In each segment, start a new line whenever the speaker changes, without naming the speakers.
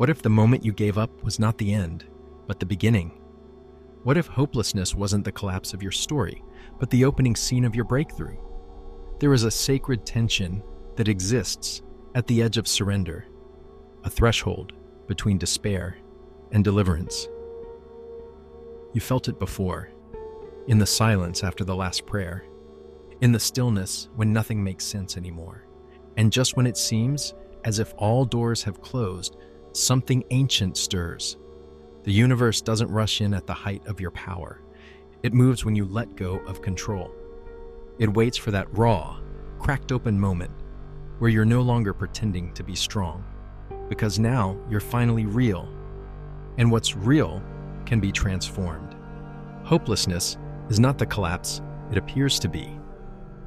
What if the moment you gave up was not the end, but the beginning? What if hopelessness wasn't the collapse of your story, but the opening scene of your breakthrough? There is a sacred tension that exists at the edge of surrender, a threshold between despair and deliverance. You felt it before, in the silence after the last prayer, in the stillness when nothing makes sense anymore, and just when it seems as if all doors have closed, something ancient stirs. The universe doesn't rush in at the height of your power. It moves when you let go of control. It waits for that raw, cracked open moment where you're no longer pretending to be strong, because now you're finally real, and what's real can be transformed. Hopelessness is not the collapse it appears to be.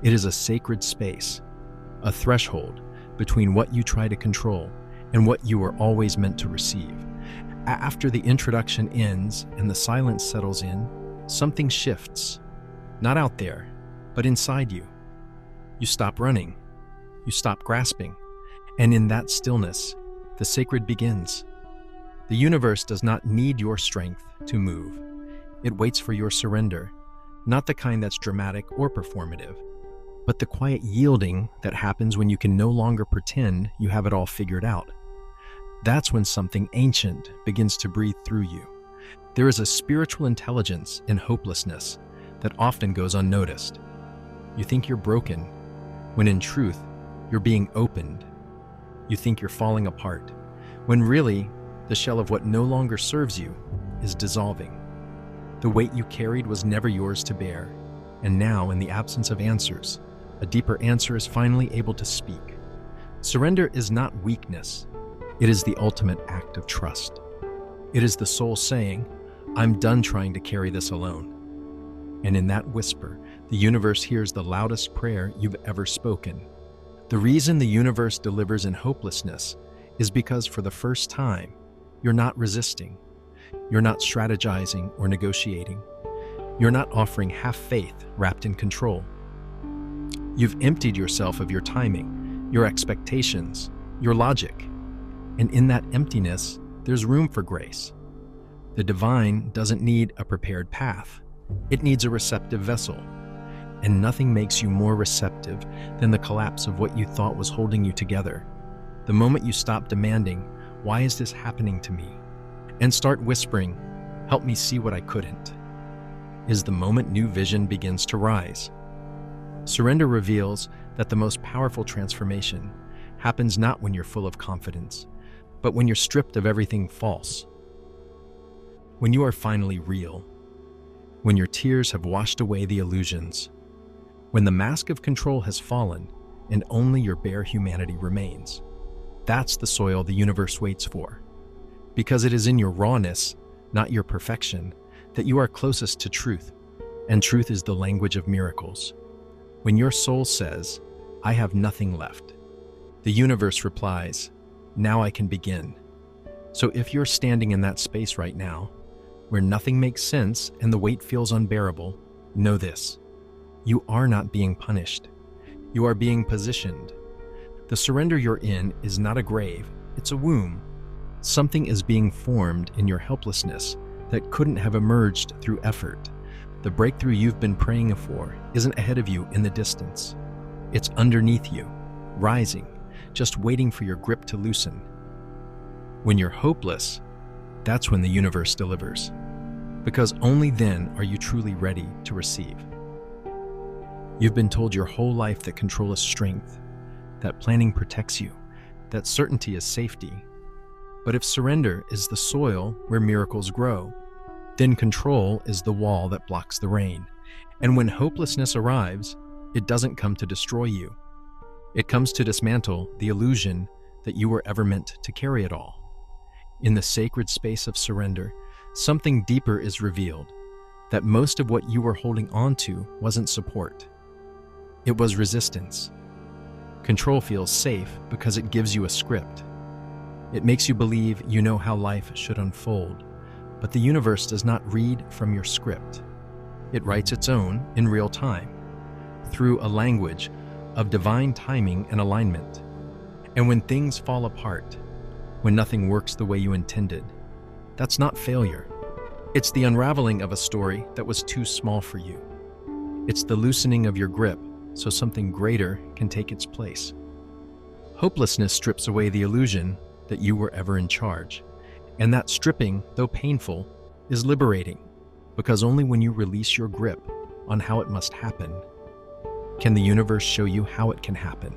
It is a sacred space, a threshold between what you try to control and what you were always meant to receive. After the introduction ends and the silence settles in, something shifts. Not out there, but inside you. You stop running. You stop grasping. And in that stillness, the sacred begins. The universe does not need your strength to move. It waits for your surrender, not the kind that's dramatic or performative, but the quiet yielding that happens when you can no longer pretend you have it all figured out. That's when something ancient begins to breathe through you. There is a spiritual intelligence in hopelessness that often goes unnoticed. You think you're broken, when in truth, you're being opened. You think you're falling apart, when really, the shell of what no longer serves you is dissolving. The weight you carried was never yours to bear, and now, in the absence of answers, a deeper answer is finally able to speak. Surrender is not weakness. It is the ultimate act of trust. It is the soul saying, I'm done trying to carry this alone. And in that whisper, the universe hears the loudest prayer you've ever spoken. The reason the universe delivers in hopelessness is because for the first time, you're not resisting. You're not strategizing or negotiating. You're not offering half faith wrapped in control. You've emptied yourself of your timing, your expectations, your logic. And in that emptiness, there's room for grace. The divine doesn't need a prepared path. It needs a receptive vessel. And nothing makes you more receptive than the collapse of what you thought was holding you together. The moment you stop demanding, why is this happening to me? And start whispering, help me see what I couldn't, is the moment new vision begins to rise. Surrender reveals that the most powerful transformation happens not when you're full of confidence, but when you're stripped of everything false. When you are finally real. When your tears have washed away the illusions. When the mask of control has fallen and only your bare humanity remains. That's the soil the universe waits for. Because it is in your rawness, not your perfection, that you are closest to truth, and truth is the language of miracles. When your soul says, I have nothing left, the universe replies, now I can begin. So if you're standing in that space right now, where nothing makes sense and the weight feels unbearable, know this. You are not being punished. You are being positioned. The surrender you're in is not a grave, it's a womb. Something is being formed in your helplessness that couldn't have emerged through effort. The breakthrough you've been praying for isn't ahead of you in the distance. It's underneath you, rising, just waiting for your grip to loosen. When you're hopeless, that's when the universe delivers. Because only then are you truly ready to receive. You've been told your whole life that control is strength, that planning protects you, that certainty is safety. But if surrender is the soil where miracles grow, then control is the wall that blocks the rain. And when hopelessness arrives, it doesn't come to destroy you. It comes to dismantle the illusion that you were ever meant to carry it all. In the sacred space of surrender, something deeper is revealed, that most of what you were holding on to wasn't support. It was resistance. Control feels safe because it gives you a script. It makes you believe you know how life should unfold, but the universe does not read from your script. It writes its own in real time, through a language of divine timing and alignment. And when things fall apart, when nothing works the way you intended. That's not failure. It's the unraveling of a story that was too small for you. It's the loosening of your grip so something greater can take its place. Hopelessness strips away the illusion that you were ever in charge. And that stripping, though painful, is liberating, because only when you release your grip on how it must happen can the universe show you how it can happen.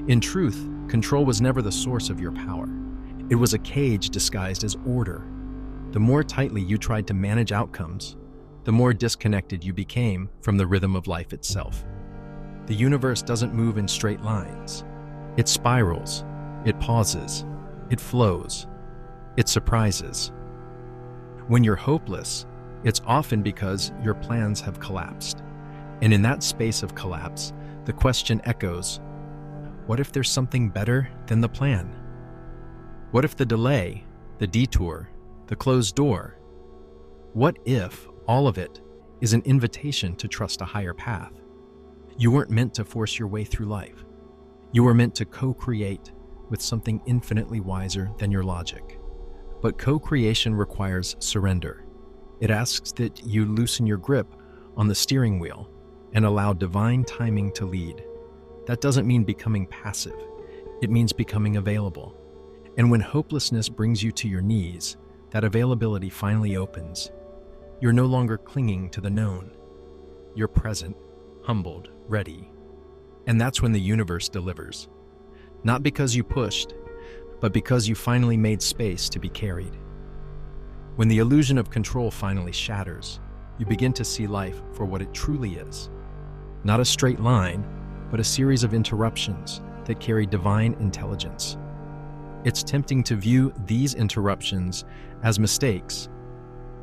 In truth, control was never the source of your power. It was a cage disguised as order. The more tightly you tried to manage outcomes, the more disconnected you became from the rhythm of life itself. The universe doesn't move in straight lines. It spirals, it pauses, it flows, it surprises. When you're hopeless, it's often because your plans have collapsed. And in that space of collapse, the question echoes, what if there's something better than the plan? What if the delay, the detour, the closed door? What if all of it is an invitation to trust a higher path? You weren't meant to force your way through life. You were meant to co-create with something infinitely wiser than your logic. But co-creation requires surrender. It asks that you loosen your grip on the steering wheel and allow divine timing to lead. That doesn't mean becoming passive. It means becoming available. And when hopelessness brings you to your knees, that availability finally opens. You're no longer clinging to the known. You're present, humbled, ready. And that's when the universe delivers. Not because you pushed, but because you finally made space to be carried. When the illusion of control finally shatters, you begin to see life for what it truly is. Not a straight line, but a series of interruptions that carry divine intelligence. It's tempting to view these interruptions as mistakes,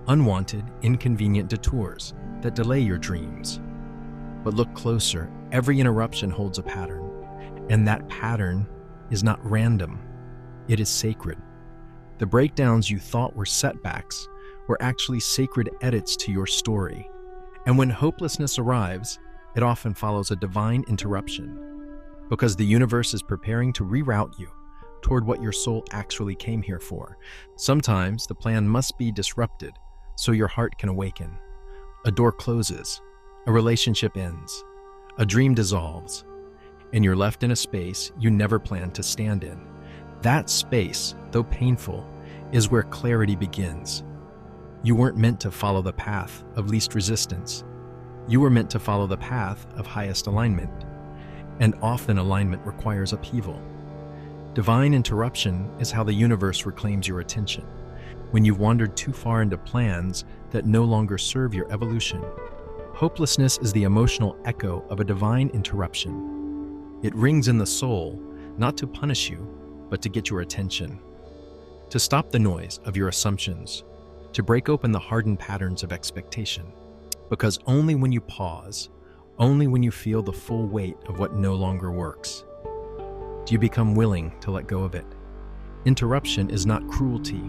unwanted, inconvenient detours that delay your dreams. But look closer, every interruption holds a pattern, and that pattern is not random, it is sacred. The breakdowns you thought were setbacks were actually sacred edits to your story. And when hopelessness arrives, it often follows a divine interruption, because the universe is preparing to reroute you toward what your soul actually came here for. Sometimes the plan must be disrupted so your heart can awaken. A door closes, a relationship ends, a dream dissolves, and you're left in a space you never planned to stand in. That space, though painful, is where clarity begins. You weren't meant to follow the path of least resistance. You were meant to follow the path of highest alignment, and often alignment requires upheaval. Divine interruption is how the universe reclaims your attention when you've wandered too far into plans that no longer serve your evolution. Hopelessness is the emotional echo of a divine interruption. It rings in the soul, not to punish you, but to get your attention, to stop the noise of your assumptions, to break open the hardened patterns of expectation. Because only when you pause, only when you feel the full weight of what no longer works, do you become willing to let go of it. Interruption is not cruelty,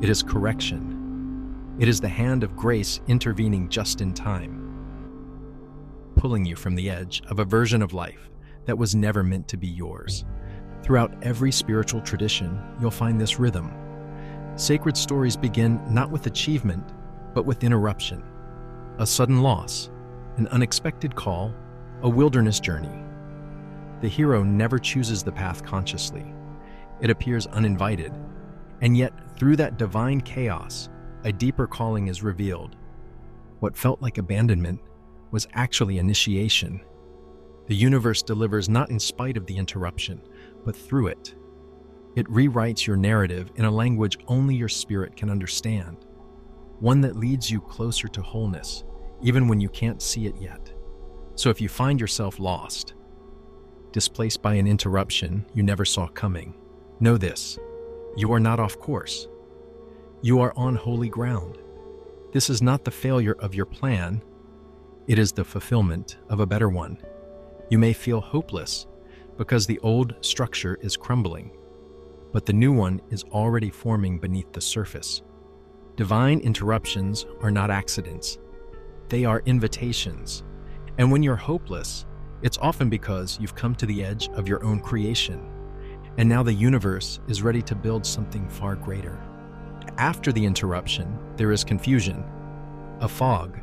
it is correction. It is the hand of grace intervening just in time, pulling you from the edge of a version of life that was never meant to be yours. Throughout every spiritual tradition, you'll find this rhythm. Sacred stories begin not with achievement, but with interruption. A sudden loss, an unexpected call, a wilderness journey. The hero never chooses the path consciously. It appears uninvited, and yet through that divine chaos, a deeper calling is revealed. What felt like abandonment was actually initiation. The universe delivers not in spite of the interruption, but through it. It rewrites your narrative in a language only your spirit can understand, one that leads you closer to wholeness, even when you can't see it yet. So if you find yourself lost, displaced by an interruption you never saw coming, know this: you are not off course. You are on holy ground. This is not the failure of your plan, it is the fulfillment of a better one. You may feel hopeless because the old structure is crumbling, but the new one is already forming beneath the surface. Divine interruptions are not accidents. They are invitations. And when you're hopeless, it's often because you've come to the edge of your own creation. And now the universe is ready to build something far greater. After the interruption, there is confusion, a fog,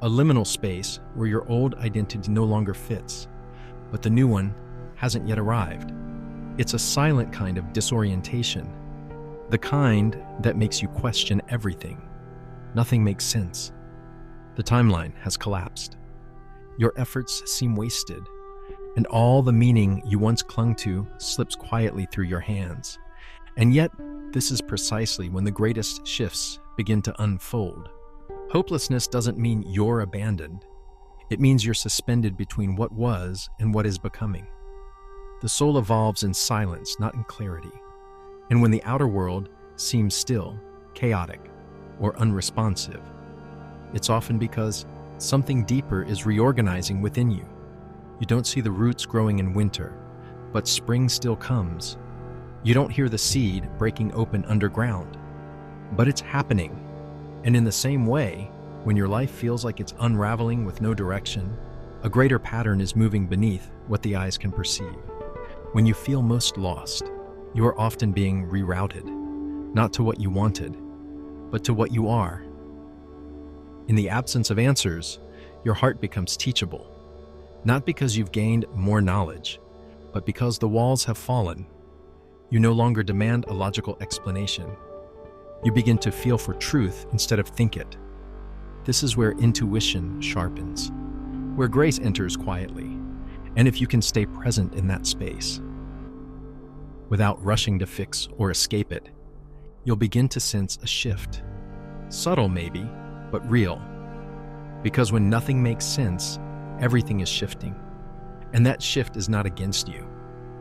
a liminal space where your old identity no longer fits, but the new one hasn't yet arrived. It's a silent kind of disorientation, the kind that makes you question everything. Nothing makes sense. The timeline has collapsed. Your efforts seem wasted, and all the meaning you once clung to slips quietly through your hands. And yet, this is precisely when the greatest shifts begin to unfold. Hopelessness doesn't mean you're abandoned. It means you're suspended between what was and what is becoming. The soul evolves in silence, not in clarity. And when the outer world seems still, chaotic, or unresponsive, it's often because something deeper is reorganizing within you. You don't see the roots growing in winter, but spring still comes. You don't hear the seed breaking open underground, but it's happening. And in the same way, when your life feels like it's unraveling with no direction, a greater pattern is moving beneath what the eyes can perceive. When you feel most lost, you are often being rerouted, not to what you wanted, but to what you are. In the absence of answers, your heart becomes teachable, not because you've gained more knowledge, but because the walls have fallen. You no longer demand a logical explanation. You begin to feel for truth instead of think it. This is where intuition sharpens, where grace enters quietly, and if you can stay present in that space, without rushing to fix or escape it, you'll begin to sense a shift. Subtle maybe, but real. Because when nothing makes sense, everything is shifting. And that shift is not against you.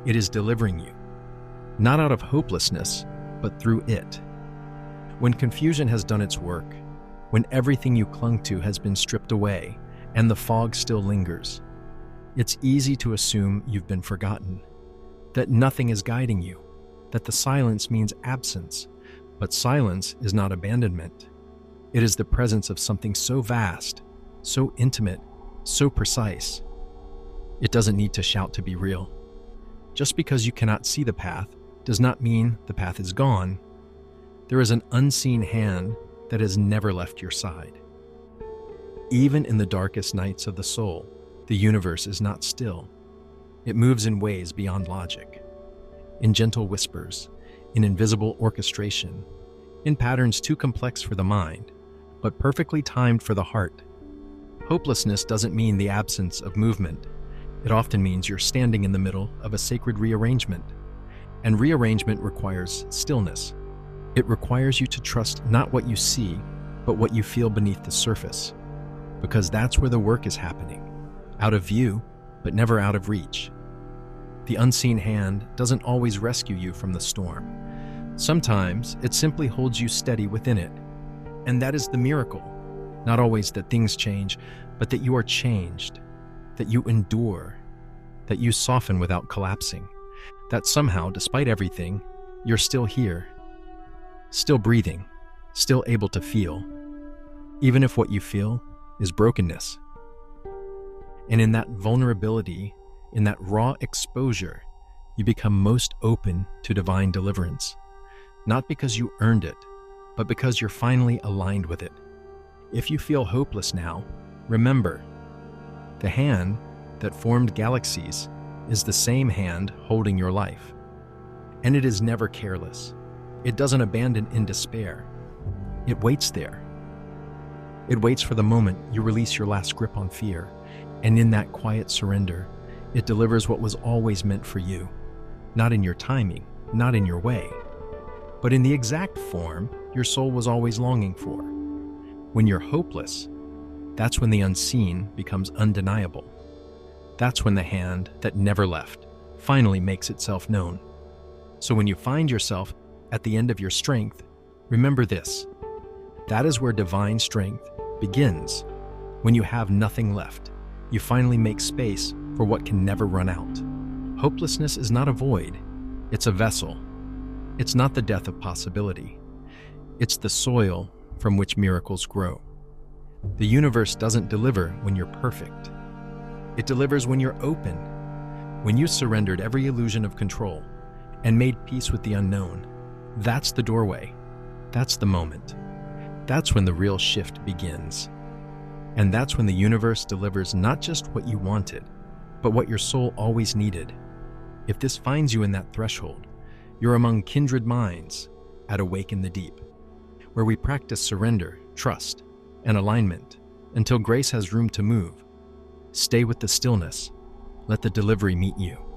It is delivering you. Not out of hopelessness, but through it. When confusion has done its work, when everything you clung to has been stripped away and the fog still lingers, it's easy to assume you've been forgotten, that nothing is guiding you, that the silence means absence. But silence is not abandonment. It is the presence of something so vast, so intimate, so precise. It doesn't need to shout to be real. Just because you cannot see the path does not mean the path is gone. There is an unseen hand that has never left your side. Even in the darkest nights of the soul, the universe is not still. It moves in ways beyond logic, in gentle whispers, in invisible orchestration, in patterns too complex for the mind, but perfectly timed for the heart. Hopelessness doesn't mean the absence of movement. It often means you're standing in the middle of a sacred rearrangement. And rearrangement requires stillness. It requires you to trust not what you see, but what you feel beneath the surface. Because that's where the work is happening. Out of view, but never out of reach. The unseen hand doesn't always rescue you from the storm. Sometimes it simply holds you steady within it. And that is the miracle. Not always that things change, but that you are changed, that you endure, that you soften without collapsing, that somehow, despite everything, you're still here, still breathing, still able to feel, even if what you feel is brokenness. And in that vulnerability, in that raw exposure, you become most open to divine deliverance, not because you earned it, but because you're finally aligned with it. If you feel hopeless now, remember, the hand that formed galaxies is the same hand holding your life. And it is never careless. It doesn't abandon in despair. It waits there. It waits for the moment you release your last grip on fear, and in that quiet surrender, it delivers what was always meant for you, not in your timing, not in your way, but in the exact form your soul was always longing for. When you're hopeless, that's when the unseen becomes undeniable. That's when the hand that never left finally makes itself known. So when you find yourself at the end of your strength, remember this: that is where divine strength begins. When you have nothing left, you finally make space for what can never run out. Hopelessness is not a void, it's a vessel. It's not the death of possibility. It's the soil from which miracles grow. The universe doesn't deliver when you're perfect. It delivers when you're open, when you surrendered every illusion of control, and made peace with the unknown. That's the doorway. That's the moment. That's when the real shift begins. And that's when the universe delivers not just what you wanted, but what your soul always needed. If this finds you in that threshold, you're among kindred minds at Awaken the Deep, where we practice surrender, trust, and alignment until grace has room to move. Stay with the stillness. Let the delivery meet you.